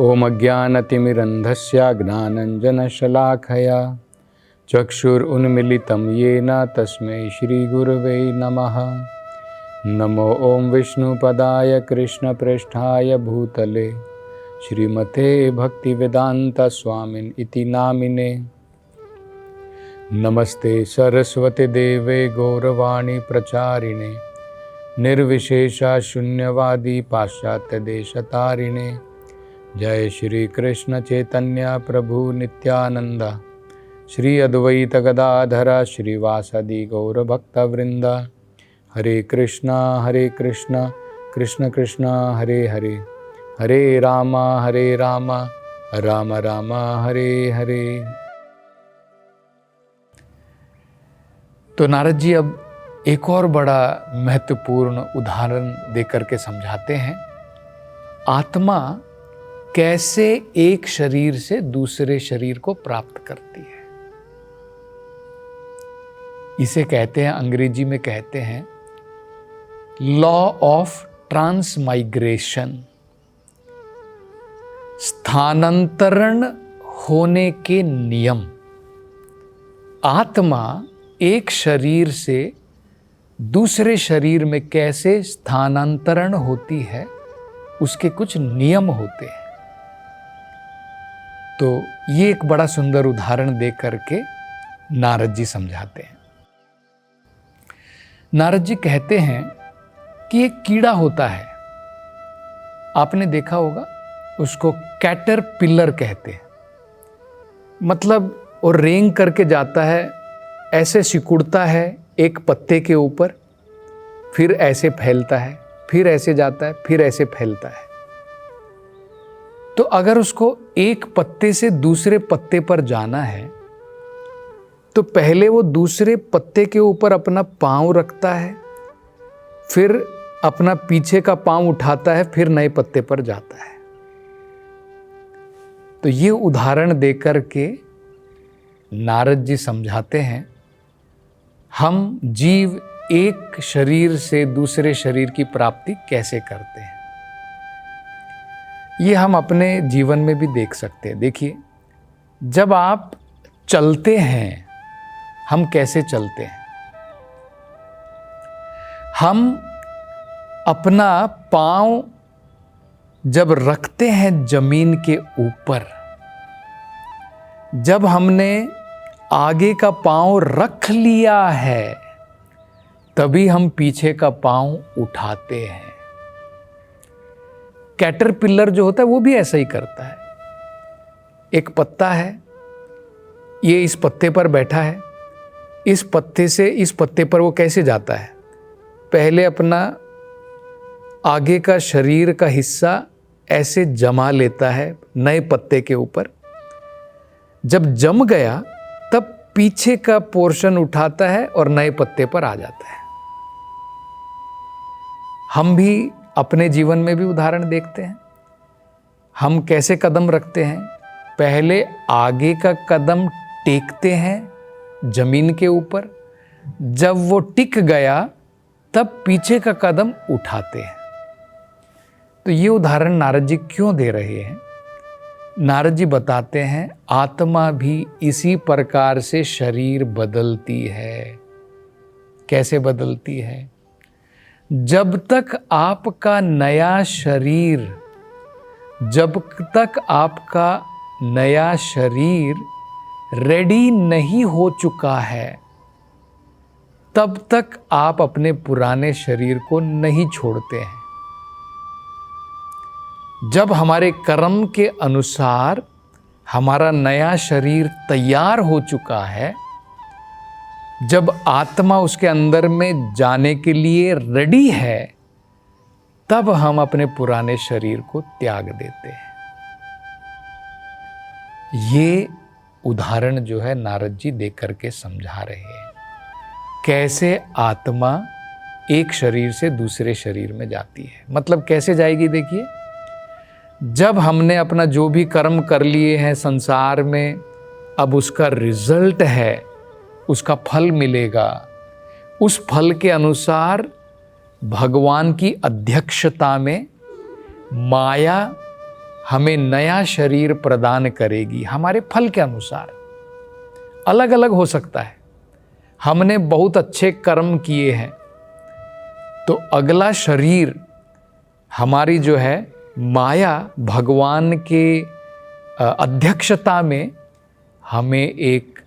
ओम अज्ञानतिमिरन्धस्य ज्ञानाञ्जनशलाखया चक्षुरुन्मीलितं येन तस्मै श्रीगुरवे नमः। नमो ओम विष्णुपदाय कृष्णप्रेष्ठाय भूतले श्रीमते भक्तिवेदांत स्वामिन इति नामिने। नमस्ते सरस्वती देवे गौरवाणी प्रचारिणे निर्विशेषा शून्यवादी पाश्चात्य देशतारिणे। जय श्री कृष्ण चैतन्य प्रभु नित्यानंद श्री अद्वैत गदाधर श्रीवासदि गौरभक्तवृंद। हरे कृष्णा कृष्ण कृष्ण हरे हरे, हरे राम राम राम हरे हरे। तो नारद जी अब एक और बड़ा महत्वपूर्ण उदाहरण देकर के समझाते हैं, आत्मा कैसे एक शरीर से दूसरे शरीर को प्राप्त करती है। इसे कहते हैं, अंग्रेजी में कहते हैं लॉ ऑफ ट्रांसमाइग्रेशन, स्थानांतरण होने के नियम। आत्मा एक शरीर से दूसरे शरीर में कैसे स्थानांतरण होती है, उसके कुछ नियम होते हैं। तो ये एक बड़ा सुंदर उदाहरण दे करके नारद जी समझाते हैं। नारद जी कहते हैं कि एक कीड़ा होता है, आपने देखा होगा, उसको कैटरपिलर कहते हैं। मतलब वो रेंग करके जाता है, ऐसे सिकुड़ता है एक पत्ते के ऊपर, फिर ऐसे फैलता है, फिर ऐसे जाता है, फिर ऐसे फैलता है। तो अगर उसको एक पत्ते से दूसरे पत्ते पर जाना है तो पहले वो दूसरे पत्ते के ऊपर अपना पांव रखता है, फिर अपना पीछे का पांव उठाता है, फिर नए पत्ते पर जाता है। तो ये उदाहरण देकर के नारद जी समझाते हैं, हम जीव एक शरीर से दूसरे शरीर की प्राप्ति कैसे करते हैं। ये हम अपने जीवन में भी देख सकते हैं। देखिए, जब आप चलते हैं, हम कैसे चलते हैं? हम अपना पांव जब रखते हैं जमीन के ऊपर, जब हमने आगे का पांव रख लिया है, तभी हम पीछे का पांव उठाते हैं। कैटरपिलर जो होता है वो भी ऐसा ही करता है। एक पत्ता है, ये इस पत्ते पर बैठा है, इस पत्ते से इस पत्ते पर वो कैसे जाता है? पहले अपना आगे का शरीर का हिस्सा ऐसे जमा लेता है नए पत्ते के ऊपर, जब जम गया तब पीछे का पोर्शन उठाता है और नए पत्ते पर आ जाता है। हम भी अपने जीवन में भी उदाहरण देखते हैं, हम कैसे कदम रखते हैं। पहले आगे का कदम टेकते हैं जमीन के ऊपर, जब वो टिक गया तब पीछे का कदम उठाते हैं। तो ये उदाहरण नारद जी क्यों दे रहे हैं? नारद जी बताते हैं, आत्मा भी इसी प्रकार से शरीर बदलती है। कैसे बदलती है? जब तक आपका नया शरीर रेडी नहीं हो चुका है, तब तक आप अपने पुराने शरीर को नहीं छोड़ते हैं। जब हमारे कर्म के अनुसार हमारा नया शरीर तैयार हो चुका है, जब आत्मा उसके अंदर में जाने के लिए रेडी है, तब हम अपने पुराने शरीर को त्याग देते हैं। ये उदाहरण जो है नारद जी दे करके समझा रहे हैं, कैसे आत्मा एक शरीर से दूसरे शरीर में जाती है। मतलब कैसे जाएगी? देखिए, जब हमने अपना जो भी कर्म कर लिए हैं संसार में, अब उसका रिजल्ट है, उसका फल मिलेगा। उस फल के अनुसार भगवान की अध्यक्षता में माया हमें नया शरीर प्रदान करेगी हमारे फल के अनुसार। अलग अलग हो सकता है। हमने बहुत अच्छे कर्म किए हैं तो अगला शरीर हमारी जो है माया भगवान के अध्यक्षता में हमें एक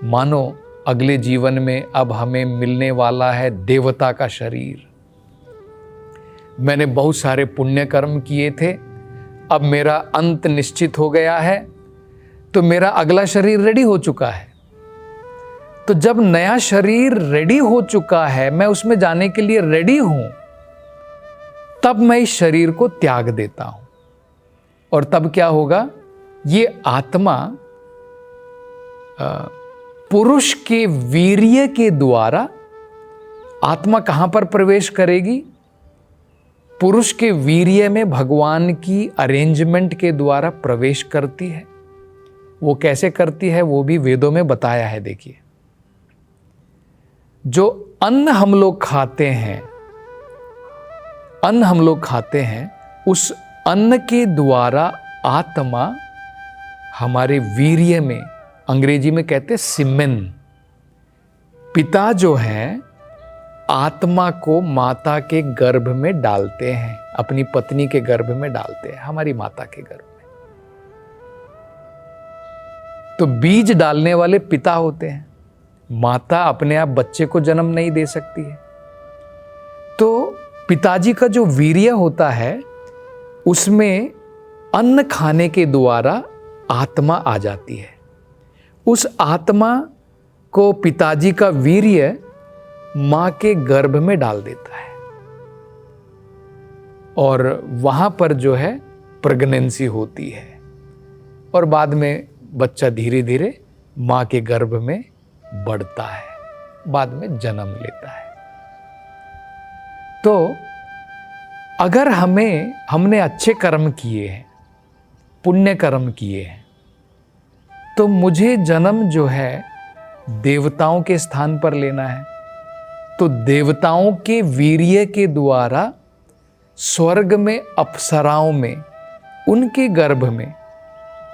मानो अगले जीवन में अब हमें मिलने वाला है देवता का शरीर। मैंने बहुत सारे पुण्य कर्म किए थे, अब मेरा अंत निश्चित हो गया है तो मेरा अगला शरीर रेडी हो चुका है। तो जब नया शरीर रेडी हो चुका है, मैं उसमें जाने के लिए रेडी हूं, तब मैं इस शरीर को त्याग देता हूं। और तब क्या होगा? ये आत्मा पुरुष के वीर्य के द्वारा आत्मा कहां पर प्रवेश करेगी? पुरुष के वीर्य में भगवान की अरेंजमेंट के द्वारा प्रवेश करती है। वो कैसे करती है वो भी वेदों में बताया है। देखिए, जो अन्न हम लोग खाते हैं, उस अन्न के द्वारा आत्मा हमारे वीर्य में, अंग्रेजी में कहते हैं सीमेन, पिता जो है आत्मा को माता के गर्भ में डालते हैं, अपनी पत्नी के गर्भ में डालते हैं, हमारी माता के गर्भ में। तो बीज डालने वाले पिता होते हैं। माता अपने आप बच्चे को जन्म नहीं दे सकती है। तो पिताजी का जो वीर्य होता है उसमें अन्न खाने के द्वारा आत्मा आ जाती है। उस आत्मा को पिताजी का वीर्य मां के गर्भ में डाल देता है और वहां पर जो है प्रेगनेंसी होती है और बाद में बच्चा धीरे धीरे मां के गर्भ में बढ़ता है, बाद में जन्म लेता है। तो अगर हमने अच्छे कर्म किए हैं, पुण्य कर्म किए हैं, तो मुझे जन्म जो है देवताओं के स्थान पर लेना है। तो देवताओं के वीर्य के द्वारा स्वर्ग में, अप्सराओं में, उनके गर्भ में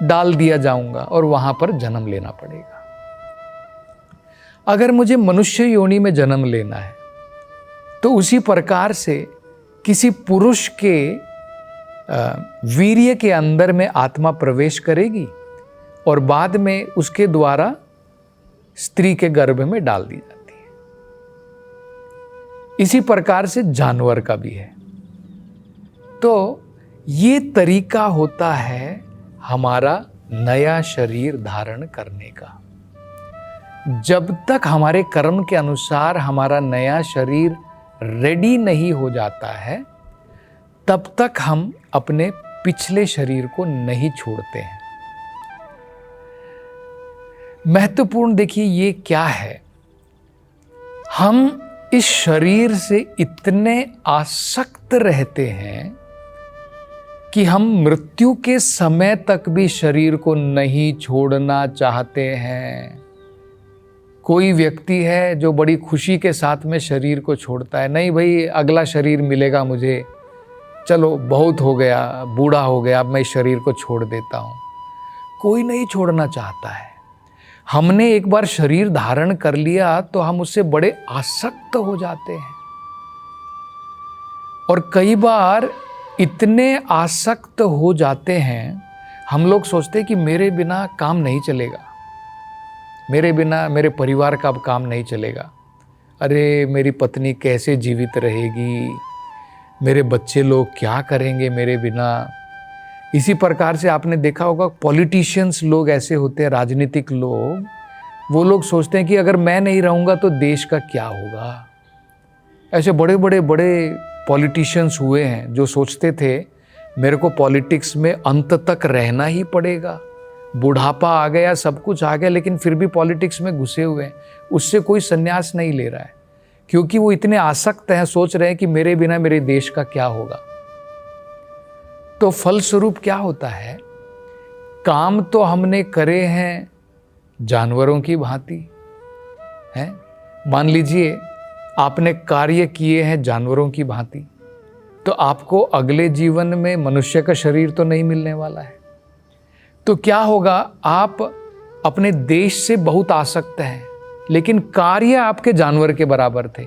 डाल दिया जाऊंगा और वहां पर जन्म लेना पड़ेगा। अगर मुझे मनुष्य योनि में जन्म लेना है तो उसी प्रकार से किसी पुरुष के वीर्य के अंदर में आत्मा प्रवेश करेगी और बाद में उसके द्वारा स्त्री के गर्भ में डाल दी जाती है। इसी प्रकार से जानवर का भी है। तो ये तरीका होता है हमारा नया शरीर धारण करने का। जब तक हमारे कर्म के अनुसार हमारा नया शरीर रेडी नहीं हो जाता है, तब तक हम अपने पिछले शरीर को नहीं छोड़ते हैं। महत्वपूर्ण देखिए ये क्या है, हम इस शरीर से इतने आसक्त रहते हैं कि हम मृत्यु के समय तक भी शरीर को नहीं छोड़ना चाहते हैं। कोई व्यक्ति है जो बड़ी खुशी के साथ में शरीर को छोड़ता है, नहीं भाई अगला शरीर मिलेगा मुझे, चलो बहुत हो गया, बूढ़ा हो गया, अब मैं इस शरीर को छोड़ देता हूँ। कोई नहीं छोड़ना चाहता है। हमने एक बार शरीर धारण कर लिया तो हम उससे बड़े आसक्त हो जाते हैं और कई बार इतने आसक्त हो जाते हैं, हम लोग सोचते हैं कि मेरे बिना काम नहीं चलेगा, मेरे बिना मेरे परिवार का अब काम नहीं चलेगा। अरे मेरी पत्नी कैसे जीवित रहेगी, मेरे बच्चे लोग क्या करेंगे मेरे बिना। इसी प्रकार से आपने देखा होगा पॉलिटिशियंस लोग ऐसे होते हैं, राजनीतिक लोग, वो लोग सोचते हैं कि अगर मैं नहीं रहूँगा तो देश का क्या होगा। ऐसे बड़े बड़े पॉलिटिशियंस हुए हैं जो सोचते थे मेरे को पॉलिटिक्स में अंत तक रहना ही पड़ेगा, बुढ़ापा आ गया, सब कुछ आ गया, लेकिन फिर भी पॉलिटिक्स में घुसे हुए हैं, उससे कोई संन्यास नहीं ले रहा है क्योंकि वो इतने आसक्त हैं, सोच रहे हैं कि मेरे बिना मेरे देश का क्या होगा। तो फलस्वरूप क्या होता है, काम तो हमने करे हैं जानवरों की भांति हैं। मान लीजिए आपने कार्य किए हैं जानवरों की भांति, तो आपको अगले जीवन में मनुष्य का शरीर तो नहीं मिलने वाला है। तो क्या होगा, आप अपने देश से बहुत आसक्त हैं, लेकिन कार्य आपके जानवर के बराबर थे,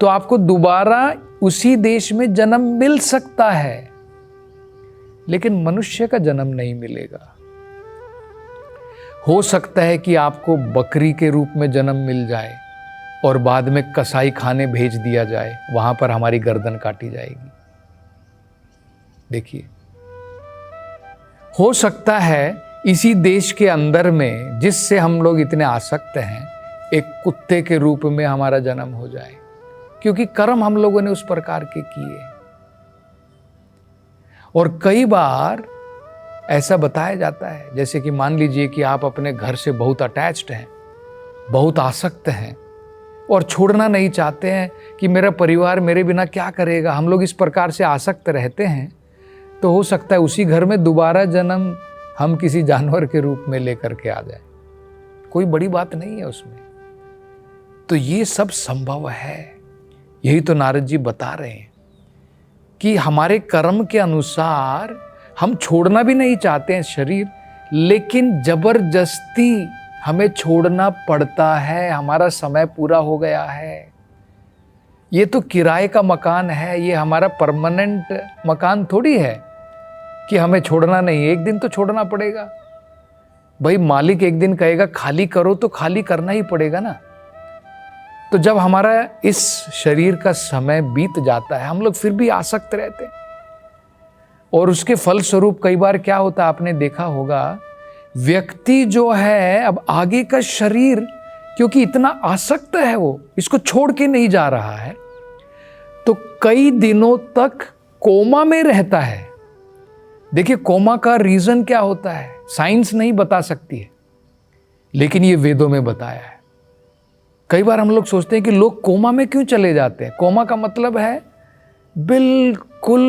तो आपको दोबारा उसी देश में जन्म मिल सकता है, लेकिन मनुष्य का जन्म नहीं मिलेगा। हो सकता है कि आपको बकरी के रूप में जन्म मिल जाए और बाद में कसाई खाने भेज दिया जाए, वहां पर हमारी गर्दन काटी जाएगी। देखिए, हो सकता है इसी देश के अंदर में, जिससे हम लोग इतने आसक्त हैं, एक कुत्ते के रूप में हमारा जन्म हो जाए, क्योंकि कर्म हम लोगों ने उस प्रकार के किए। और कई बार ऐसा बताया जाता है, जैसे कि मान लीजिए कि आप अपने घर से बहुत अटैच्ड हैं, बहुत आसक्त हैं और छोड़ना नहीं चाहते हैं कि मेरा परिवार मेरे बिना क्या करेगा। हम लोग इस प्रकार से आसक्त रहते हैं, तो हो सकता है उसी घर में दोबारा जन्म हम किसी जानवर के रूप में लेकर के आ जाए। कोई बड़ी बात नहीं है उसमें। तो ये सब संभव है। यही तो नारद जी बता रहे हैं कि हमारे कर्म के अनुसार हम छोड़ना भी नहीं चाहते हैं शरीर, लेकिन जबरदस्ती हमें छोड़ना पड़ता है। हमारा समय पूरा हो गया है। ये तो किराए का मकान है, ये हमारा परमानेंट मकान थोड़ी है कि हमें छोड़ना नहीं। एक दिन तो छोड़ना पड़ेगा भाई। मालिक एक दिन कहेगा खाली करो, तो खाली करना ही पड़ेगा ना। तो जब हमारा इस शरीर का समय बीत जाता है, हम लोग फिर भी आसक्त रहते हैं। और उसके फलस्वरूप कई बार क्या होता है, आपने देखा होगा, व्यक्ति जो है अब आगे का शरीर, क्योंकि इतना आसक्त है वो, इसको छोड़ के नहीं जा रहा है, तो कई दिनों तक कोमा में रहता है। देखिए, कोमा का रीजन क्या होता है साइंस नहीं बता सकती है, लेकिन ये वेदों में बताया है। कई बार हम लोग सोचते हैं कि लोग कोमा में क्यों चले जाते हैं। कोमा का मतलब है बिल्कुल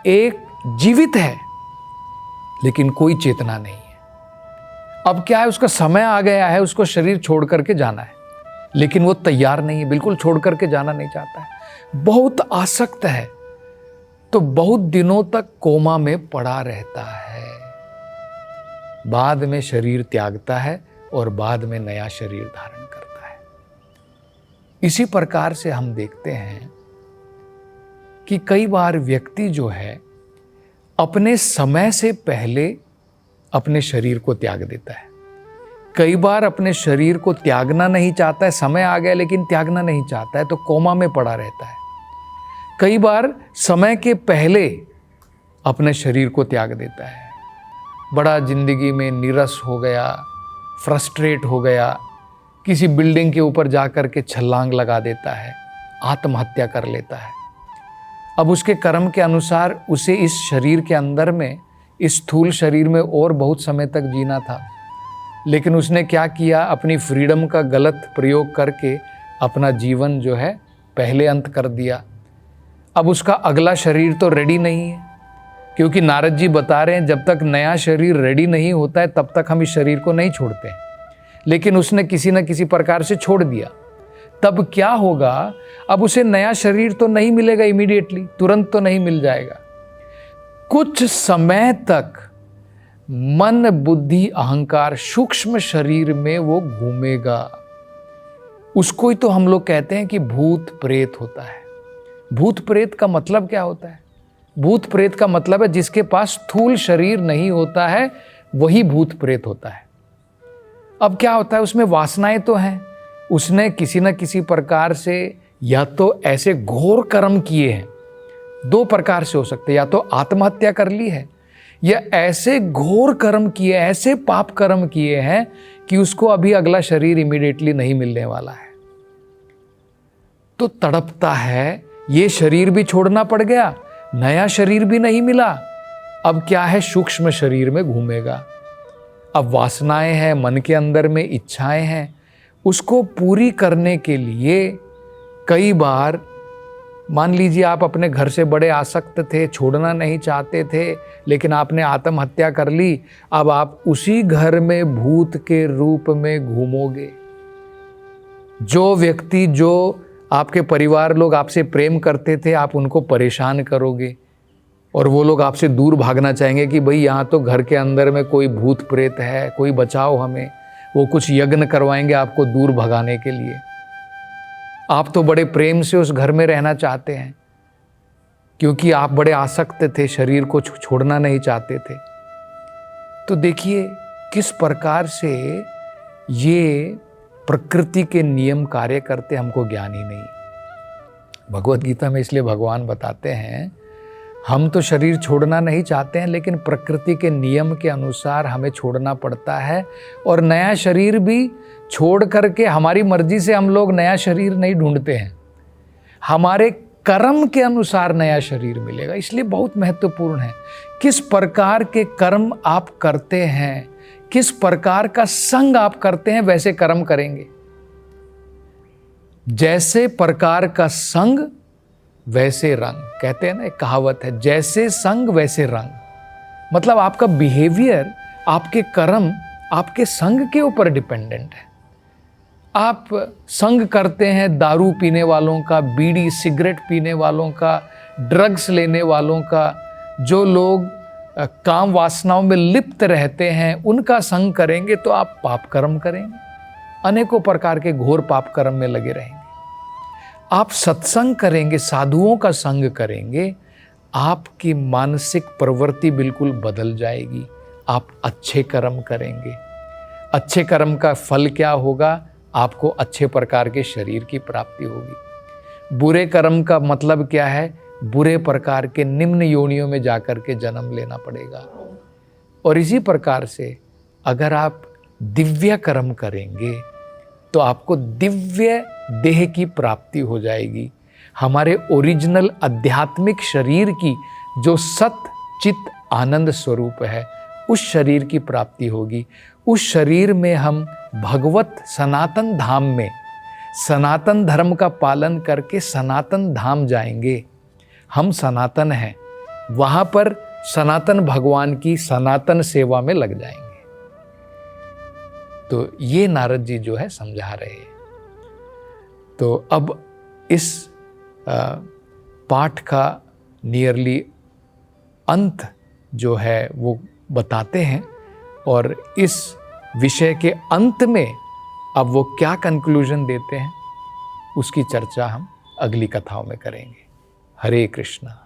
एक जीवित है, लेकिन कोई चेतना नहीं है। अब क्या है, उसका समय आ गया है, उसको शरीर छोड़ करके जाना है, लेकिन वो तैयार नहीं है, बिल्कुल छोड़ करके जाना नहीं चाहता है, बहुत आसक्त है, तो बहुत दिनों तक कोमा में पड़ा रहता है। बाद में शरीर त्यागता है और बाद में नया शरीर धारण करता है। इसी प्रकार से हम देखते हैं कि कई बार व्यक्ति जो है अपने समय से पहले अपने शरीर को त्याग देता है। कई बार अपने शरीर को त्यागना नहीं चाहता है, समय आ गया लेकिन त्यागना नहीं चाहता है, तो कोमा में पड़ा रहता है। कई बार समय के पहले अपने शरीर को त्याग देता है, बड़ा जिंदगी में नीरस हो गया, फ्रस्ट्रेट हो गया, किसी बिल्डिंग के ऊपर जाकर के छलांग लगा देता है, आत्महत्या कर लेता है। अब उसके कर्म के अनुसार उसे इस शरीर के अंदर में, इस स्थूल शरीर में और बहुत समय तक जीना था, लेकिन उसने क्या किया, अपनी फ्रीडम का गलत प्रयोग करके अपना जीवन जो है पहले अंत कर दिया। अब उसका अगला शरीर तो रेडी नहीं है, क्योंकि नारद जी बता रहे हैं जब तक नया शरीर रेडी नहीं होता है तब तक हम इस शरीर को नहीं छोड़ते हैं। लेकिन उसने किसी न किसी प्रकार से छोड़ दिया। तब क्या होगा, अब उसे नया शरीर तो नहीं मिलेगा इमीडिएटली, तुरंत तो नहीं मिल जाएगा। कुछ समय तक मन, बुद्धि, अहंकार सूक्ष्म शरीर में वो घूमेगा। उसको ही तो हम लोग कहते हैं कि भूत प्रेत होता है। भूत प्रेत का मतलब क्या होता है? भूत प्रेत का मतलब है जिसके पास स्थूल शरीर नहीं होता है, वही भूत प्रेत होता है। अब क्या होता है, उसमें वासनाएं तो हैं, उसने किसी न किसी प्रकार से या तो ऐसे घोर कर्म किए हैं, दो प्रकार से हो सकते हैं, या तो आत्महत्या कर ली है, या ऐसे घोर कर्म किए, ऐसे पाप कर्म किए हैं कि उसको अभी अगला शरीर इमीडिएटली नहीं मिलने वाला है। तो तड़पता है, ये शरीर भी छोड़ना पड़ गया, नया शरीर भी नहीं मिला, अब क्या है, सूक्ष्म शरीर में घूमेगा। अब वासनाएं हैं, मन के अंदर में इच्छाएं हैं, उसको पूरी करने के लिए कई बार, मान लीजिए आप अपने घर से बड़े आसक्त थे, छोड़ना नहीं चाहते थे, लेकिन आपने आत्महत्या कर ली। अब आप उसी घर में भूत के रूप में घूमोगे। जो व्यक्ति जो आपके परिवार लोग आपसे प्रेम करते थे, आप उनको परेशान करोगे और वो लोग आपसे दूर भागना चाहेंगे कि भाई यहाँ तो घर के अंदर में कोई भूत प्रेत है, कोई बचाओ हमें। वो कुछ यज्ञ करवाएंगे आपको दूर भगाने के लिए। आप तो बड़े प्रेम से उस घर में रहना चाहते हैं क्योंकि आप बड़े आसक्त थे, शरीर को छोड़ना नहीं चाहते थे। तो देखिए किस प्रकार से ये प्रकृति के नियम कार्य करते, हमको ज्ञान ही नहीं। भगवत गीता में इसलिए भगवान बताते हैं हम तो शरीर छोड़ना नहीं चाहते हैं, लेकिन प्रकृति के नियम के अनुसार हमें छोड़ना पड़ता है। और नया शरीर भी छोड़ करके हमारी मर्जी से हम लोग नया शरीर नहीं ढूंढते हैं, हमारे कर्म के अनुसार नया शरीर मिलेगा। इसलिए बहुत महत्वपूर्ण है किस प्रकार के कर्म आप करते हैं, किस प्रकार का संग आप करते हैं, वैसे कर्म करेंगे। जैसे प्रकार का संग वैसे रंग, कहते हैं ना, एक कहावत है, जैसे संग वैसे रंग। मतलब आपका बिहेवियर, आपके कर्म आपके संग के ऊपर डिपेंडेंट है। आप संग करते हैं दारू पीने वालों का, बीड़ी सिगरेट पीने वालों का, ड्रग्स लेने वालों का, जो लोग काम वासनाओं में लिप्त रहते हैं, उनका संग करेंगे तो आप पाप कर्म करेंगे, अनेकों प्रकार के घोर पाप कर्म में लगे रहेंगे। आप सत्संग करेंगे, साधुओं का संग करेंगे, आपकी मानसिक प्रवृत्ति बिल्कुल बदल जाएगी। आप अच्छे कर्म करेंगे, अच्छे कर्म का फल क्या होगा, आपको अच्छे प्रकार के शरीर की प्राप्ति होगी। बुरे कर्म का मतलब क्या है, बुरे प्रकार के निम्न योनियों में जाकर के जन्म लेना पड़ेगा। और इसी प्रकार से अगर आप दिव्य कर्म करेंगे तो आपको दिव्य देह की प्राप्ति हो जाएगी। हमारे ओरिजिनल आध्यात्मिक शरीर की जो सत चित आनंद स्वरूप है, उस शरीर की प्राप्ति होगी। उस शरीर में हम भगवत सनातन धाम में सनातन धर्म का पालन करके सनातन धाम जाएंगे। हम सनातन हैं, वहाँ पर सनातन भगवान की सनातन सेवा में लग जाएंगे। तो ये नारद जी जो है समझा रहे हैं। तो अब इस पाठ का नियरली अंत जो है वो बताते हैं, और इस विषय के अंत में अब वो क्या कंक्लूजन देते हैं उसकी चर्चा हम अगली कथाओं में करेंगे। हरे कृष्णा।